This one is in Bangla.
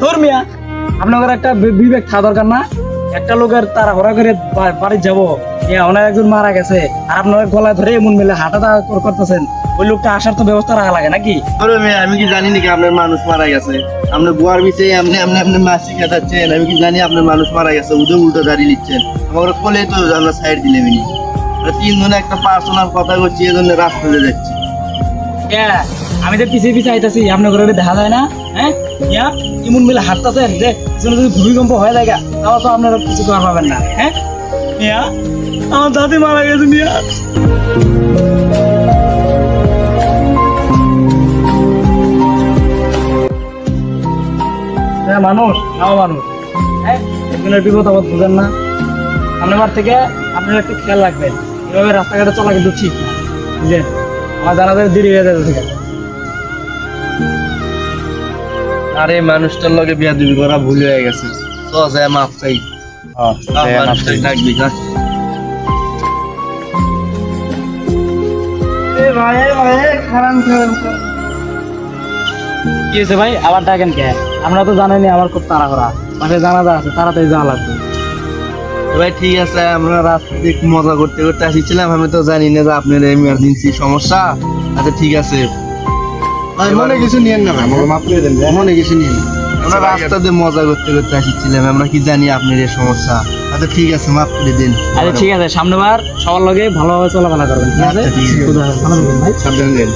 তোর মিয়া আপনাদের একটা বিবেক থাকা দরকার না? একটা লোকের তারা ঘোরা করে বাড়ি যাবো, ওনার একজন মারা গেছে আর আপনারা গলায় ধরে এমন মেলে হাঁটাটা করতেছেন, ওই লোকটা আসার তো ব্যবস্থা রাখা লাগে নাকি? আমি কি জানি নাকি আপনার মানুষ মারা গেছে? আপনার গোয়ার বিষয়ে আপনি মাছি খেটাচ্ছেন, আমি কি জানি আপনার মানুষ মারা গেছে? উল্টো উল্টো দাঁড়িয়ে নিচ্ছেন, আমার কোলে তো আমরা সাইড দিলে মিনি তিনজনে একটা পার্সোনাল কথা করছি, এই জন্য রাস্তাতে যাচ্ছি। আমি তো পিছিয়ে পিছিয়ে আইতাছি, আপনার ঘরে দেখা যায় না? হ্যাঁ, এমন মিলে হাঁটতেছেন যে যদি ভূমিকম্প হয়ে যায় তাও তো আপনারা কিছু করা পাবেন না। হ্যাঁ, আমার দাদি মারা গেছে মিয়া। মানুষ মানুষ, হ্যাঁ, একজনের বিপদ আপদ বুঝেন না। সামনেবার থেকে আপনারা একটু খেয়াল রাখবেন, এভাবে রাস্তাঘাটে চলা কিন্তু ঠিক না, বুঝলেন? আমার জানাজার দেরি হয়ে যাবে। ঠিক আছে, আরে মানুষটার লগে বিয়াদবি করা ভুল হয়ে গেছে, তো যায় মাফ চাই। ডাকবি না কি হয়েছে ভাই, আবার ডাকেন কে? আমরা তো জানেনি আমার খুব তাড়াহুড়া, পাশে জানাজা আছে, তাড়াতাড়ি যাওয়া লাগবে। ভাই ঠিক আছে, আমরা রাস্তাতে একটু মজা করতে করতে আসছিলাম, আমি তো জানি না যে আপনার এমার্জেন্সি সমস্যা। আচ্ছা ঠিক আছে, মনে কিছু নিয়েন না, মাফ করে দেন, মনে কিছু নিয়েন। আমরা রাস্তাতে মজা করতে করতে আসছিলাম, আমরা কি জানি আপনার এই সমস্যা। আচ্ছা ঠিক আছে, মাফ করে দিন। আচ্ছা ঠিক আছে, সামনেবার সবার লগে ভালোভাবে চলাফেরা করবেন। ঠিক আছে, ভালো থাকবেন ভাই, সাবধানে।